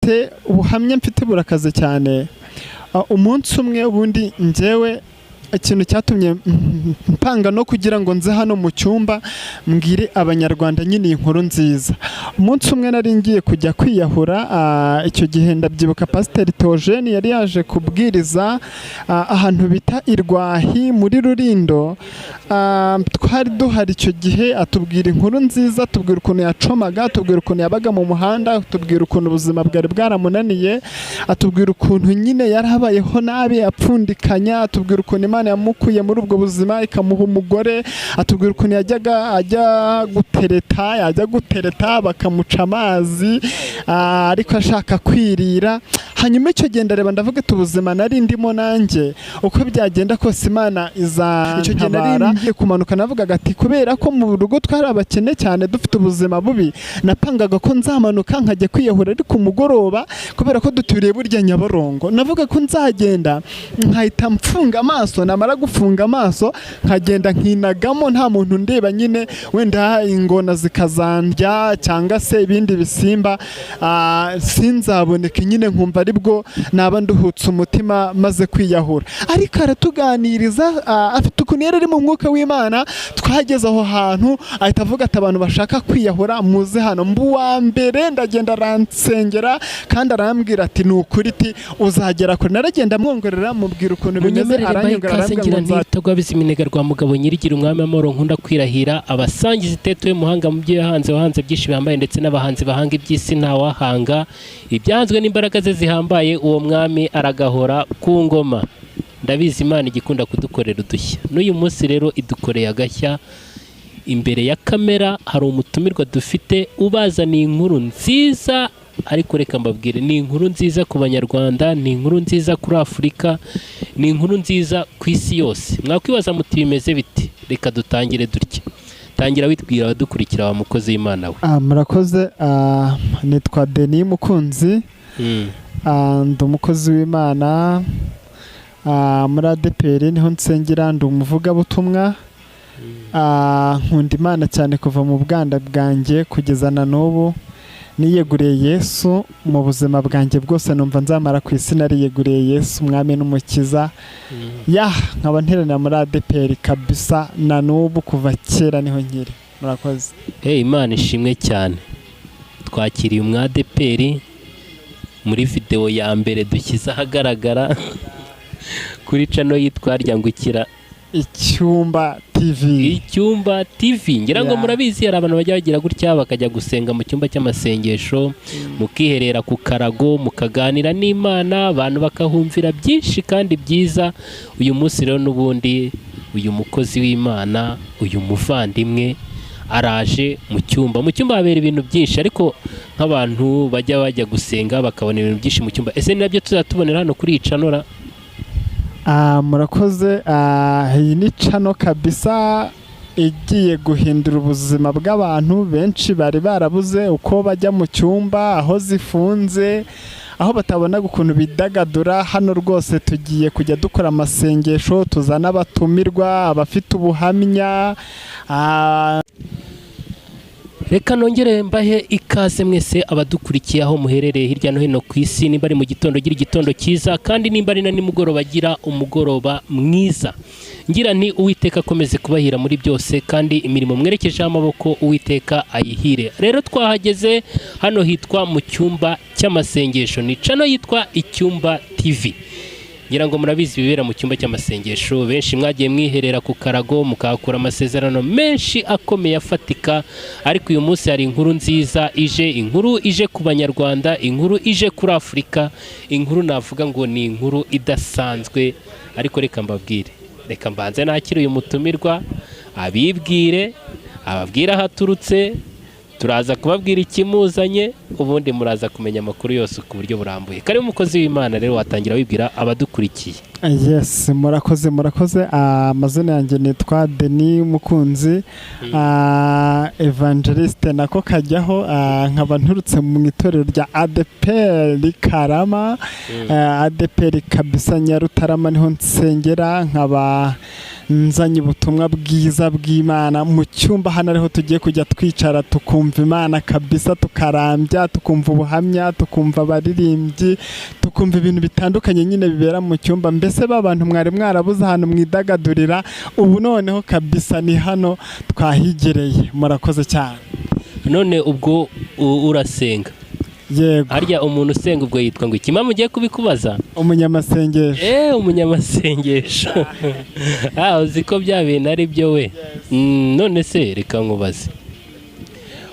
mfite ubuhamya mfite burakaze cyane. Umunsi umwe ubundi njyewe ikintu cyatumye mpanga no kugira ngo nze hano mu cyumba mbwire abanyarwanda nyine inkuru nziza. Umunsi umwe nari ngiye kujya kwiyahura, icyo gihe ndabyibuka Pasiteri Theo yari yaje kubwiriza ahantu bita Irwahi muri Rurindo. Twari duhari icyo gihe, atubwira inkuru nziza, atubwira ukuntu yacomaga, atubwira ukuntu yabaga mu muhanda, atubwira ukuntu ubuzima bwari bwaramunaniye, atubwira ukuntu nyine yarabayeho nabi apfundikanya, atubwira ukuntu Imana yamukuye muri ubwo buzima ikamuha umugore, atubwira ukuntu yajya gutereta bakamuca amazi ariko ashaka kwirira. Hanyuma icyo gihe ndareba ndavuga ubuzima nari ndimo nanjye uko byagenda kose Imana izantabara. Icyo gihe nari ngiye kumanuka navugaga ati kubera ko mu rugo twari abakene cyane dufite ubuzima bubi, napangaga ko nzamanuka nkajya kwiyahura ariko umugoroba kubera ko duturiye burya Nyabarongo, navuga ko nzagenda nkahita mfunga amaso, namara gufunga amaso nkagenda nkinagamo nta muntu ndeba, nyine wenda ingona zikazandya cyangwa se ibindi bisimba sinzaboneke, nyine nkumva aribwo naba nduhutse umutima maze kwiyahura. Ariko aratuganiriza, afite ukuntu yari ari mu mwuka w'Imana. Twageze aho hantu ahita avuga ati abantu bashaka kwiyahura muze hano. Mbuwa mbere ndagenda aransengera kandi arambwira ati ni ukuri ti uzagera kure. Naragenda mwongorera mubwira ukuntu bimeze, aranyongera arambwira ngo nzatagwabiza iminega rwa mugabo nyirigira umwami amoro nkunda kwirahira, abasangiza iteto y'umuhanga mu byo yahanze, wahanze byinshi bambaye ndetse n'abahanzi bahanga iby'isi ntawahanga ibyanzwe n'imbaraga ze zihambaye, uwo mwami aragahora ku ngoma. Ndabizi Imana igikunda kudukorera udushya, n'uyu munsi rero idukoreye agashya. Imbere ya kamera hari umutumirwa dufite ubazaniye inkuru nziza, ariko reka mbabwire ni inkuru nziza ku Banyarwanda, ni inkuru nziza kuri Afurika, ni inkuru nziza ku isi yose. Mwakwibaza muti bimeze biti? Reka dutangire dutya. Tangira witwira abadukurikira wa mukozi w'Imana we. Murakoze, nitwa Denis Mukunzi, ndi umukozi w'Imana muri ADPR niho nsengera, ndi umuvugabutumwa. Nkunda Imana cyane kuva mu bwanda bwanjye kugeza na n'ubu. Niyeguriye Yesu mu buzima bwanjye bwose, numva nzamara ku isi nariyeguriye Yesu umwami n'umukiza. Nkaba nteranira muri ADPR kabisa na n'ubu, kuva kera niho nkiri. Murakoze. Imana ishimwe cyane. Twakiriye umwa ADPR muri video ya mbere dukiza ahagaragara kuri channel yitwa ryangukira Icyumba TV. Ngira ngo murabizi hari abantu bajya bagira gutya bakajya gusenga mu cyumba cy'amasengesho, mukiherera ku karago mukaganira n'Imana, abantu bakahumvira byinshi kandi byiza. Uyu munsi rero n'ubundi uyu mukozi w'Imana, uyu muvandimwe araje mu cyumba habera ibintu byinshi, ariko nk'abantu bajya gusenga bakabona ibintu byinshi mu cyumba. Ese ni nabyo tuzatubonera hano kuri Icanora? Murakoze. Iyi ni channel kabisa igiye guhindura ubuzima bw'abantu benshi bari barabuze uko bajya mu cyumba, aho zifunze, aho batabona ukuntu bidagadura. Hano rwose tugiye kujya dukora amasengesho, tuzana abatumirwa, abafite ubuhamya. Reka nongere mbahe ikaze mwese abadukurikiye aho muherereye hirya no hino ku isi. Nimba ari mu gitondo gira igitondo cyiza, kandi nimba ari na nimugoroba gira umugoroba mwiza. Ngira nti Uwiteka akomeze kubahira muri byose, kandi imirimo mwerekeje amaboko Uwiteka ayihire. Rero twahageze hano hitwa mu cyumba cy'amasengesho, ni channel yitwa Icyumba TV. Ngira ngo murabizi bibera mu cyumba cy'amasengesho, benshi mwagiye mwiherera ku karago mukakura amasezerano menshi akomeye afatika. Ariko uyu munsi hari inkuru nziza inkuru ije ku Banyarwanda, inkuru ije kuri Afurika, inkuru navuga ngo ni inkuru idasanzwe. Ariko reka mbabwire, reka mbanze nakire uyu mutumirwa abibwire, ababwira haturutse, turaza kubabwira ikimuzanye, ubundi muraza kumenya amakuru yose ku buryo burambuye. Kari umukozi w'Imana rero watangira wibwira abadukurikiye. Yes, murakoze. Amazina yanjye nitwa Denis Mukunzi, evangeliste nako kajyaho. Nkaba nturutse mu itorero rya ADPR Karama, ADPR kabisa Nyarutarama niho nsengera. Nkaba nzanye ubutumwa bwiza bw'Imana mu cyumba hano ariho tugiye kujya twicara tukumva Imana kabisa, tukarambya, tukumva ubuhamya, tukumva abaririmbyi, tukumva ibintu bitandukanye nyine bibera mu cyumba. Mbese babantu mwari mwarabuze ahantu mwidagadurira, ubu noneho kabisa ni hano twahigereye. Murakoze cyane. None ubwo urasenga? Yego. Harya umuntu usenga ubwo yitwa ngo iki? Mama ugiye kubikubaza? Umunyamasengesho. Umunyamasengesho. Uzi ko bya bintu ari byo we. None se reka nkubaze,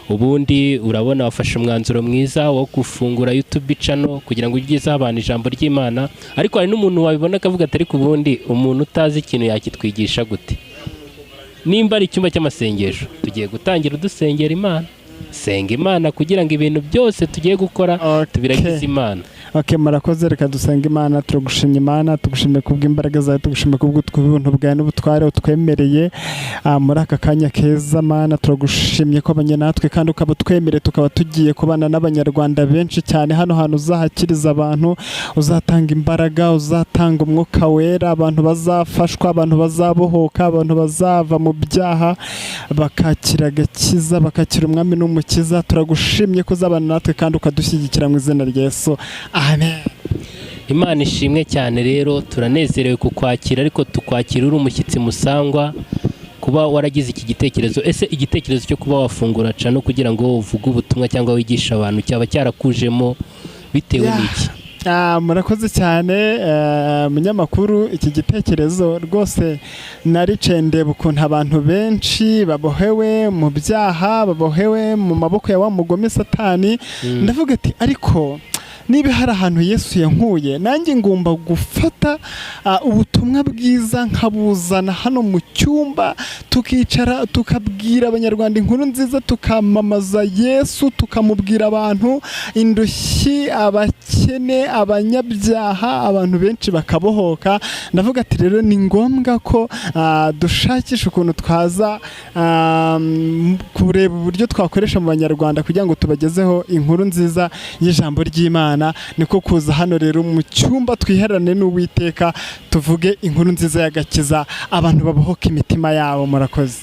ubundi urabona wafashe umwanzuro mwiza wo gufungura YouTube channel kugira ngo ugizeho abantu ijambo ry'Imana, ariko hari n'umuntu wabibona akavuga ati ariko ubundi umuntu utazi ikintu yakitwigisha gute? Nimba ari icyumba cy'amasengesho, tugiye gutangira dusengera Imana. Senga Imana kugira ngo ibintu byose tugiye gukora tubiragize Imana. Murakoze, reka dusenga Imana. Turagushimye Imana, tugushimiye kubw'imbaraga zawe, tugushimiye kubw'ubuntu bwawe n'ubutware utwemereye muri aka kanya keza Mana. Turagushimye ko abanye natwe kandi ukaba twemereye tukaba tugiye kubana n'Abanyarwanda benshi cyane hano hantu. Uzahakiriza abantu, uzatanga imbaraga, uzatanga umwuka wera, abantu bazafashwa, abantu bazabohoka, abantu bazava mu byaha bakakira agakiza, bakakira umwami n'umukiza. Turagushimye ko uzabana natwe kandi ukadushyigikira mu izina rya Yesu. Amen. Imana ishimwe cyane. Rero turanezerewe kukwakira, ariko tukwakira uri umushyitsi musangwa kuba waragize iki gitekerezo. Ese igitekerezo cyo kuba wafungura channel kugira ngo uvuge ubutumwa cyangwa wigisha abantu cyaba cyarakujemo bitewe n'iki? Murakoze cyane munyamakuru. Iki gitekerezo rwose naricaye ndeba ukuntu abantu benshi babohewe mu byaha, babohewe mu maboko ya wa mugome Satani. Ndavuga ati ariko niba hari ahantu Yesu yankuye, nanjye ngomba gufata ubutumwa bwiza nkabuzana hano mu cyumba, tukicara tukabwira Abanyarwanda inkuru nziza, tukamamaza Yesu, tukamubwira abantu indushyi, abakene, abanyabyaha, abantu benshi bakabohoka. Ndavuga ati rero ni ngombwa ko dushakisha ukuntu twaza kureba uburyo twakoresha mu Banyarwanda kugira ngo tubagezeho inkuru nziza y'ijambo ry'Imana. Niko kuza hano rero mu cyumba twiherane n'Uwiteka, tuvuge inkuru nziza y'agakiza, abantu babohoka imitima yabo. Murakoze.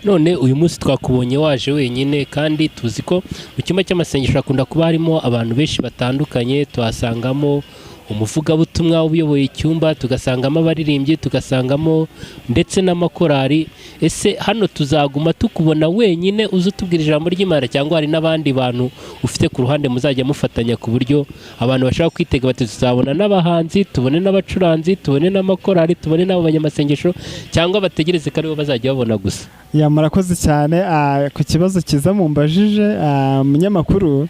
None uyu munsi twakubonye waje wenyine, kandi tuzi ko mu cyumba cy'amasengesho hakunda kuba harimo abantu benshi batandukanye. Tuhasangamo umuvugabutumwa uyoboye icyumba, tugasangamo abaririmbyi, tugasangamo ndetse n'amakorari. Ese hano tuzaguma tukubona wenyine uzi utubwira ijambo ry'Imana, cyangwa hari n'abandi bantu ufite ku ruhande muzajya mufatanya ku buryo abantu bashaka kwitega bati tuzabona n'abahanzi, tubone n'abacuranzi, tubone n'amakorari, tubone n'abo banyamasengesho, cyangwa bategereze ko aribo bazajya babona gusa? Murakoze cyane ku kibazo cyiza mumbajije munyamakuru.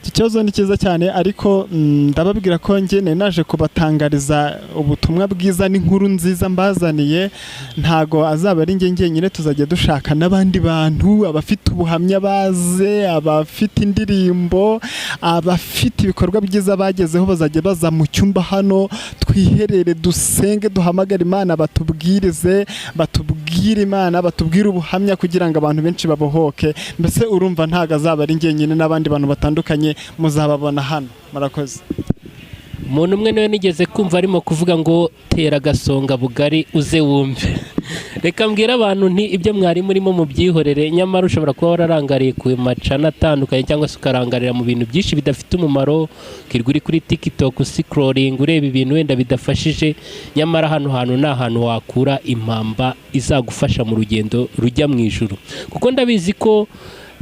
Iki kibazo ni cyiza cyane, ariko ndababwira ko njye naje kubatangariza ubutumwa bwiza n'inkuru nziza mbazaniye. Ntago azaba ari njye nyine, tuzajya dushaka n'abandi bantu, abafite ubuhamya baze, abafite indirimbo, abafite ibikorwa byiza bagezeho, bazajya baza mu cyumba hano, twiherere, dusenge, duhamagara Imana, batubwirize, batubwire Imana, batubwire ubuhamya kugira ngo abantu benshi babohoke. Mbese urumva ntago azaba ari njye nyine, n'abandi bantu batandukanye muzababona hano. Murakoze. Umuntu umwe niwe nigeze kumva arimo kuvuga ngo tera agasonga bugari uze wumve. Reka mbwira abantu nti ibyo mwari murimo mu byihorere, nyamara ushobora kuba wararangariye ku macana atandukanye, cyangwa se ukarangarira mu bintu byinshi bidafite umumaro, kirwa uri kuri TikTok scrolling ureba ibintu wenda bidafashije. Nyamara hano hantu ni ahantu wakura impamba izagufasha mu rugendo rujya mu ijuru, kuko ndabizi ko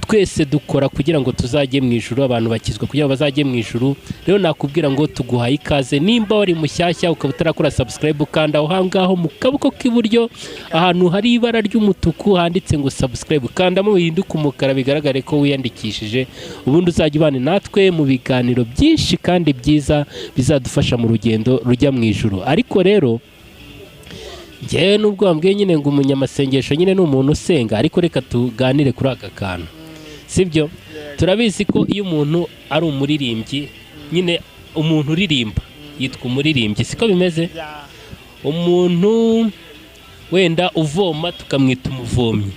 twese dukora kugira ngo tuzajye mu ijuru, abantu bakizwa kugira ngo bazajye mu ijuru. Rero nakubwira ngo tuguhaye ikaze. Nimba wari mushyashya ukaba utarakora subscribe, ukanda aho ngaho mu kaboko k'iburyo ahantu hari ibara ry'umutuku handitse ngo subscribe, kandamo bihinduka umukara bigaragare ko wiyandikishije, ubundi uzajya ubana natwe mu biganiro byinshi kandi byiza bizadufasha mu rugendo rujya mu ijuru. Ariko rero njyewe nubwo wambwiye nyine ngo umunyamasengesho nyine ni umuntu usenga, ariko reka tuganire kuri aka kantu, sibyo? Turabizi ko iyo umuntu ari umuririmbyi, nyine umuntu uririmba yitwa umuririmbyi, siko bimeze? Umuntu wenda uvoma tukamwita umuvomyi.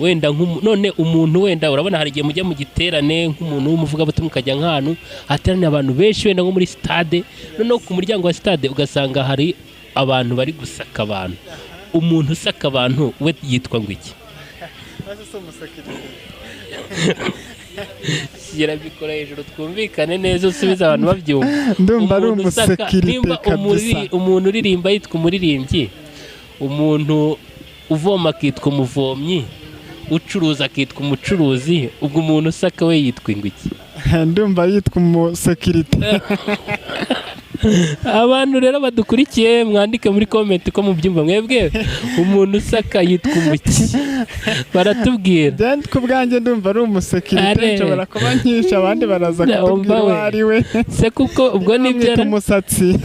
Wenda none umuntu wenda urabona hari igihe mujya mu giterane nk'umuntu w'umuvugabutumwa ukajya nk'ahantu hateraniye abantu benshi, wenda nko muri stade, noneho ku muryango wa stade ugasanga hari abantu bari gusaka abantu. umuntu usaka abantu we yitwa ngo iki? Shyira mikoro hejuru twumvikane neza usubiza abantu babyumva. Ndumva ari umusekirite kabisa. Umuntu uririmba yitwa umuririmbyi, umuntu uvoma akitwa umuvomyi, ucuruza akitwa umucuruzi, ubwo umuntu usaka we yitwa ngo iki? Ndumva yitwa umusekirite. Abantu rero badukurikiye mwandike muri comment ko mubyumva mwebwe umuntu usaka yitwa umuki baratubwira. Then kubwanjye ndumva ari umusekirite, nshobora kuba nkisha abandi baraza kutubwira ari we. Se kuko ubwo nibyo umusatsi.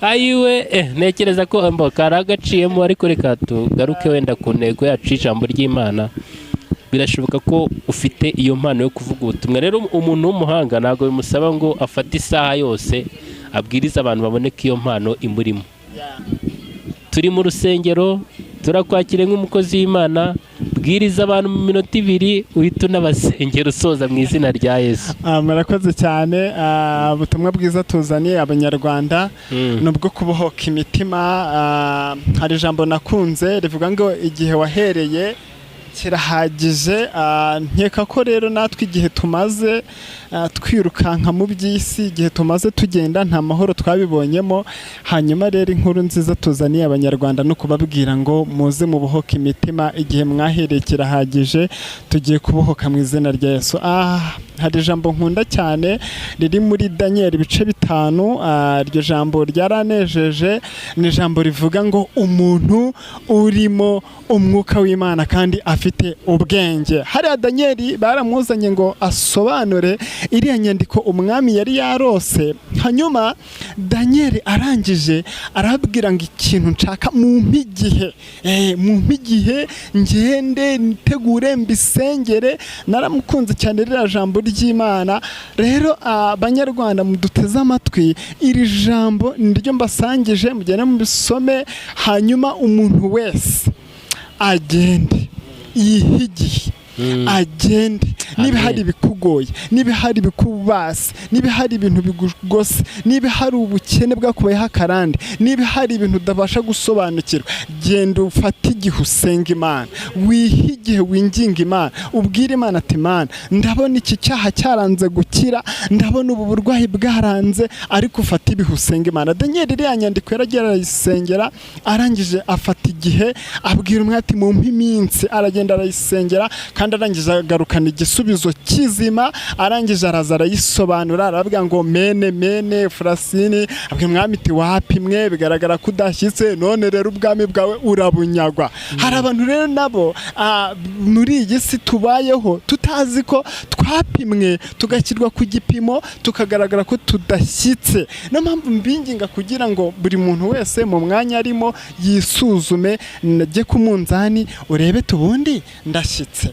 Ayiwe nekereza ko karagaciyemo, ariko reka tugaruke wenda ku ntego yacu ijambo ry'Imana. Birashoboka ko ufite iyo mpano yo kuvuga ubutumwa. Rero umuntu w'umuhanga ntabwo bimusaba ngo afate isaha yose abwiriza abantu babone ko iyo mpano imurimo. Turi mu rusengero, turakwakire nk'umukozi w'Imana, bwiriza abantu mu minota 2 uhita unabasengera usoza mu izina rya Yesu. Murakoze cyane. Ubutumwa bwiza tuzaniye Abanyarwanda nubwo kubohoka imitima. Hari ijambo nakunze rivuga ngo igihe wahereye kirahagije. Nkeka ko rero natwe igihe tumaze twirukanka mu by'isi, igihe tumaze tugenda nta mahoro twabibonyemo. Hanyuma rero inkuru nziza tuzaniye Abanyarwanda no kubabwira ngo muze mu buhoka imitima, igihe mwahereye kirahagije, tugiye kubohoka mu izina rya Yesu. Hari ijambo nkunda cyane riri muri Daniel ibice 5. Iryo jambo ryaranejeje. Ni ijambo rivuga ngo umuntu urimo umwuka w'Imana kandi afite ubwenge. Hariya Daniel baramuzanye ngo asobanure iriya nyandiko umwami yari yarose. Hanyuma Daniel arangije arabwira ngo ikintu nshaka mumpe igihe ngende nitegure mbisengere. Naramukunze cyane ririya jambo ry'Imana. Rero Banyarwanda muduteze amatwi, iri jambo niryo mbasangije, mugende mubisome. Hanyuma umuntu wese agende yihigiye, agende. Niba hari bikugoye, niba hari bikubase, niba hari ibintu bigugose, niba hari ubukene bwakubayeho akarande, niba hari ibintu udabasha gusobanukirwa, genda ufate igihe usenga Imana, wihigihe winginga Imana, ubwire Imana ati Imana ndabona iki cyaha cyaranze gukira, ndabona ubu burwayi bwaranze, ariko ufate ibihe usenga Imana. Daniel iriya nyandiko yaragiye arayisengera, arangije afata igihe abwira umwe ati mumpe iminsi, aragenda arayisengera kandi arangije agarukana igisubizo kizima. Arangije araza arayisobanura, aravuga ngo mene Frasini, abwe mwami iti wapimwe, bigaragara ko udashyitse, none rero ubwami bwawe urabunyagwa. Hari abantu rero nabo muri iyi si tubayeho tutazi ko twapimwe, tugashyirwa ku gipimo, tukagaragara ko tudashyitse. No mpamvu mbinginga kugira ngo buri muntu wese mu mwanya arimo yisuzume, najye ku munzani urebe tubundi ndashyitse.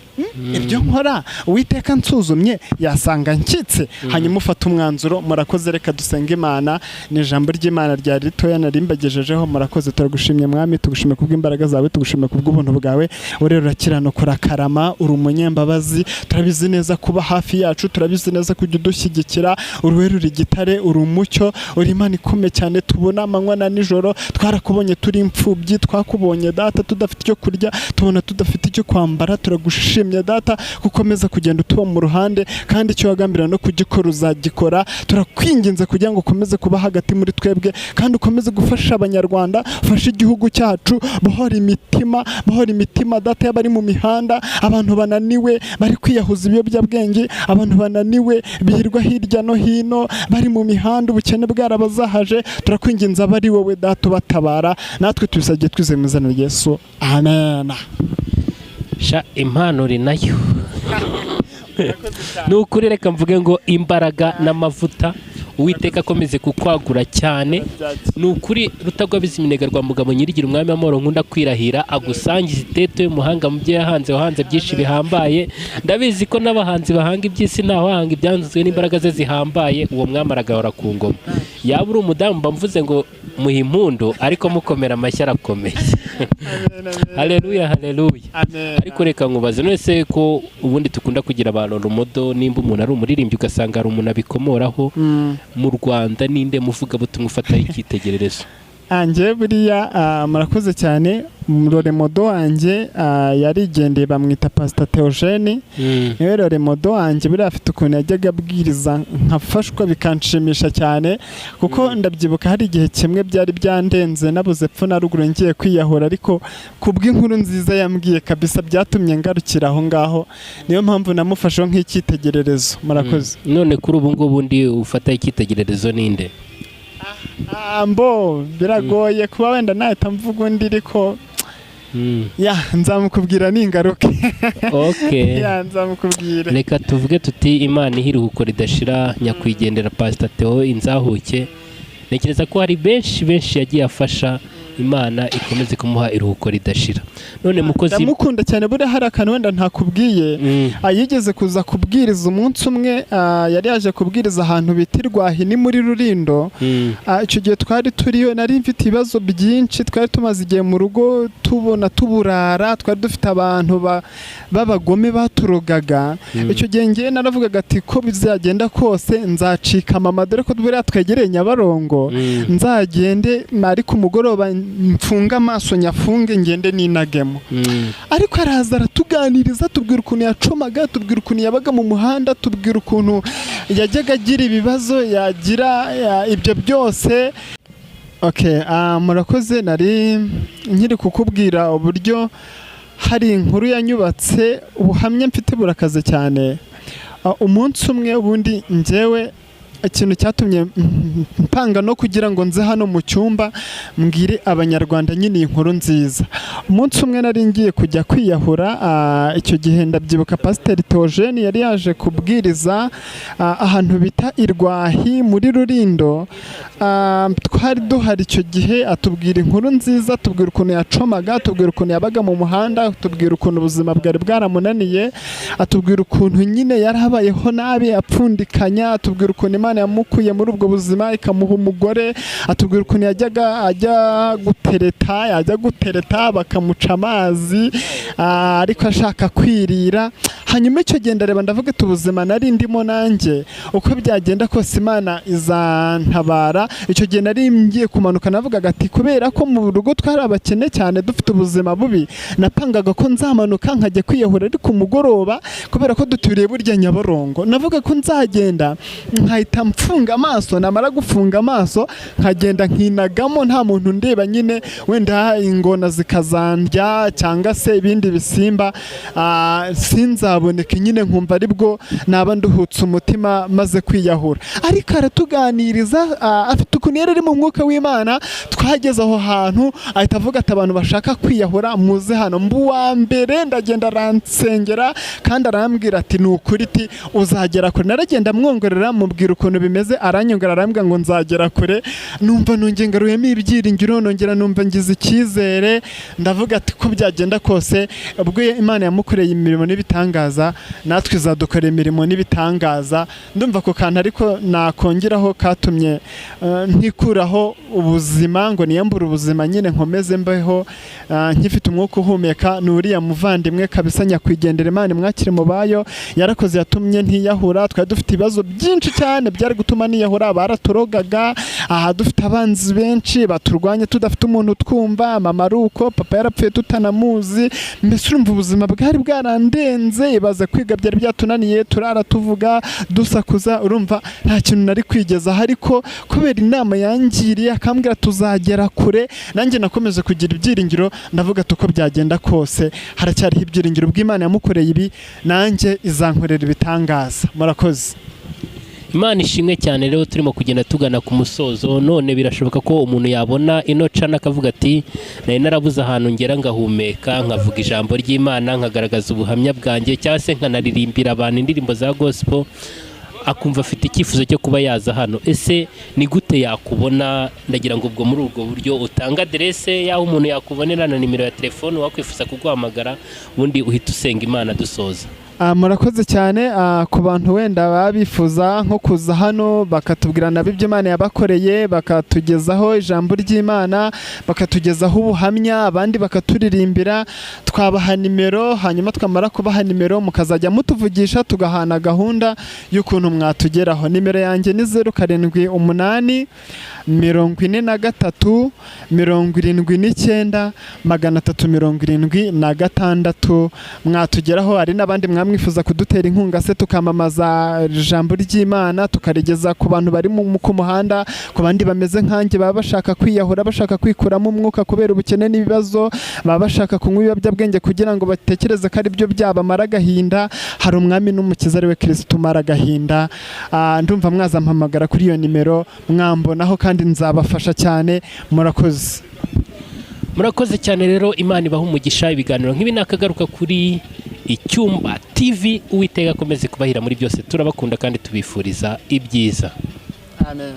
Ibyo nkora Uwiteka nsuzumye yasanga nshyitse. Hanyuma ufata umwanzuro. Murakoze, reka dusenga Imana. Ni ijambo ry'Imana ryari ritoya narimbagejejeho. Murakoze, turagushimye mwami, tugushimye kubw'imbaraga zawe, tugushimye kubw'ubuntu bwawe. Urero urakiranuka, urakarama, uri umunyembabazi. Turabizi neza kuba hafi yacu, turabizi neza kujya udushyigikira. Uruwera uri gitare, uri umucyo, uri Imana ikomeye cyane, tubona amanywa na nijoro. Twarakubonye turi imfubyi, twakubonye Data tudafite icyo kurya, tubona tudafite icyo kwambara. Turagushimye Data gukomeza kugenda utuba mu ruhande, kandi icyo wagambira no kugikora uzagikora. Turakwinginze kugira ngo ukomeze kuba hagati muri twebwe, kandi ukomeze gufasha Abanyarwanda, ufashe igihugu cyacu, bohora imitima Data y'abari mu mihanda, abantu bananiwe bari kwiyahuza ibiyobyabwenge, abantu bananiwe bihirwa hirya no hino bari mu mihanda, ubukene bwarabazahaje. Turakwinginze abari wowe Data ubatabara, natwe tubisabye twizeye mu izina rya Yesu, amen. Impano uri nayo nukuri, reka mvuge ngo imbaraga n'amavuta Uwiteka akomeze kukwagura cyane. Nukuri Rutagwabiza iminega rwa mugabo nyirigira umwami w'amahoro, nkunda kwirahira agusangiza iteto y'umuhanga mu byo yahanze, wahanze byinshi bihambaye. Ndabizi ko n'abahanzi bahanga iby'isi ntaho hanga ibyanzuzwe n'imbaraga ze zihambaye. Uwo mwami aragahora ku ngoma. Yaba uri umudamu mbamvuze ngo muhe impundu, ariko mukomera amashyi arakomeye. Haleluya, haleluya. Ariko reka nkubaze, nese ko ubundi tukunda kugira abantu rumodo, nimba umuntu ari umuririmbyi ugasanga hari umuntu abikomoraho, mu Rwanda ninde muvuga butumwe ufataho icyitegererezo? Anjye buriya murakoze cyane. Roremodo wanjye yarigendeye bamwita Pastor Theogene. Niwe roremodo wanjye buriya afite ukuntu yajyaga abwiriza nkafashwa bikanshimisha cyane, kuko ndabyibuka hari igihe kimwe byari byandenze nabuze epfo na ruguru ngiye kwiyahura, ariko kubw'inkuru nziza yambwiye kabisa byatumye ngarukira aho ngaho, niyo mpamvu namufasheho nk'icyitegererezo. Murakoze. None kuri ubu ngubu undi ufata icyitegererezo ninde? Biragoye kuba wenda nahita mvuga undi, ariko nzamukubwira ningaruke. Nzamukubwira. Reka tuvuge tuti Imana ihiruhuko ridashira nyakwigendera Pastor Theo Inzahuke. Ntekereza ko hari benshi yagiye afasha, Imana ikomeze kumuha iruhuko ridashira. None mukozi ndamukunda cyane. Buriya hari akantu wenda ntakubwiye, yigeze kuza kubwiriza umunsi umwe, yari yaje kubwiriza ahantu bitirwahi ni muri Rurindo. Icyo gihe twari turiyo, nari mfite ibibazo byinshi, twari tumaze igihe mu rugo tubona tuburara, twari dufite abantu b'abagome baturogaga. Icyo gihe ngiye naravugaga ati ko bizagenda kose nzacika mama, dore ko buriya twegereye Nyabarongo, nzagende ariko umugoroba mfunga amaso nyafunge ngende ninagemo. Ariko araza aratuganiriza, tubwira ukuntu yacomaga, tubwira ukuntu yabaga mu muhanda, tubwira ukuntu yajyaga agira ibibazo, yagira ibyo byose. Murakoze. Nari nkiri kukubwira uburyo hari inkuru yanyubatse, ubuhamya mfite burakaze cyane. Umunsi umwe ubundi njyewe ikintu cyatumye mpanga no kugira ngo nze hano mu cyumba mbwire abanyarwanda nyine inkuru nziza. Umunsi umwe nari ngiye kujya kwiyahura, icyo gihe ndabyibuka Pastor Theogene yari yaje kubwiriza ahantu bita Irwahi muri Rurindo. Twari duhari icyo gihe, atubwira inkuru nziza, tubwira ukuntu yacomaga, atubwira ukuntu yabaga mu muhanda, atubwira ukuntu ubuzima bwari bwaramunaniye, atubwira ukuntu nyine yarabayeho nabi apfundikanya, atubwira ukuntu Imana yamukuye muri ubwo buzima ikamuha umugore, atubwira ukuntu yajya gutereta bakamuca amazi, ariko ashaka kwirira. Hanyuma icyo gihe ndareba ndavuga ati ubuzima nari ndimo nanjye uko byagenda kose Imana izantabara. Icyo gihe nari ngiye kumanuka, navugaga ati kubera ko mu rugo twari abakene cyane dufite ubuzima bubi, napangaga ko nzamanuka nkajya kwiyahura, ariko umugoroba kubera ko duturiye burya Nyabarongo, navuga ko nzagenda nkahita mfunga amaso, namara gufunga amaso nkagenda nkinagamo nta muntu ndeba, nyine wenda ingona zikazandya cyangwa se ibindi bisimba sinzaboneke, nyine nkumva aribwo naba nduhutse umutima maze kwiyahura. Ariko aratuganiriza, afite ukuntu yari ari mu mwuka w'Imana. Twageze aho hantu ahita avuga ati abantu bashaka kwiyahura muze hano. Mbuwa mbere ndagenda aransengera kandi arambwira ati ni ukuri iti uzagera kure. Naragenda mwongorera mubwira ukuntu bimeze, aranyongera arambwira ngo nzagera kure. Numva nongeruyemo ibyiringiro, nongera numva ngize icyizere, ndavuga ati ko byagenda kose ubwo Imana yamukoreye imirimo n'ibitangaza, natwe izadukora imirimo n'ibitangaza. Ndumva ko kantu ariko nakongeraho katumye ntikuraho ubuzima ngo niyambure ubuzima, nyine nkomeze mbeho nkifite umwuka uhumeka. Nuriya muvandimwe kabisa nyakwigendera, Imana mwakire mu bayo, yarakoze yatumye ntiyahura. Twari dufite ibibazo byinshi cyane byari gutuma niyahura, baraturogaga, dufite abanzi benshi baturwanye tudafite umuntu twumva, mama aruko, papa yarapfuye tutanamuzi, mbese urumva ubuzima bwari bwarandenze. Ibaze kwiga byari byatunaniye, turara tuvuga dusakuza, urumva nta kintu nari kwigeza. Ariko kubera inama yangiriye akambwira tuzagera kure, nanjye nakomeze kugira ibyiringiro, ndavuga uko byagenda kose haracyariho ibyiringiro bw'Imana yamukoreye ibi, nanjye izankorera ibitangaza. Murakoze. Imana ishimwe cyane. Rero turimo kugenda tugana ku musozo, none birashoboka ko umuntu yabona ino cana akavuga ati nari narabuze ahantu ngera ngahumeka, nkavuga ijambo ry'Imana, nkagaragaza ubuhamya bwanjye, cyangwa se nkanaririmbira abantu indirimbo za gospel, akumva afite icyifuzo cyo kuba yaza hano. Ese ni gute yakubona? Ndagira ngo ubwo muri ubwo buryo utanga adresse yaho umuntu yakubonera na nimero ya telefone wakwifuza kuguhamagara, ubundi uhita usenga Imana dusoza. Murakoze cyane ku bantu wenda babifuza nko kuza hano bakatubwira nabo ibyo Imana yabakoreye, bakatugezaho ijambo ry'Imana, bakatugezaho ubuhamya, abandi bakaturirimbira, twabaha nimero, hanyuma twamara kubaha nimero mukazajya mutuvugisha tugahana gahunda y'ukuntu mwatugeraho. Nimero yanjye ni 078 43 79 376. Mwatugeraho. Ari n'abandi mwamwifuza kudutera inkunga se tukamamaza ijambo ry'Imana tukarigeza ku bantu bari ku muhanda, ku bandi bameze nkanjye baba bashaka kwiyahura, bashaka kwikuramo umwuka kubera ubukene n'ibibazo, baba bashaka kunywa ibiyobyabwenge kugira ngo batekereze ko ari byo byabamara agahinda. Hari umwami n'umukiza ari we Kristo umara agahinda. Ndumva mwazampamagara kuri iyo nimero mwambonaho kandi nzabafasha cyane. Murakoze. Murakoze cyane rero, Imana ibaha umugisha. Ibiganiro nk'ibi nakagaruka kuri Icyumba TV. Uwiteka akomeze kubahira muri byose. Turabakunda kandi tubifuriza ibyiza. Amen.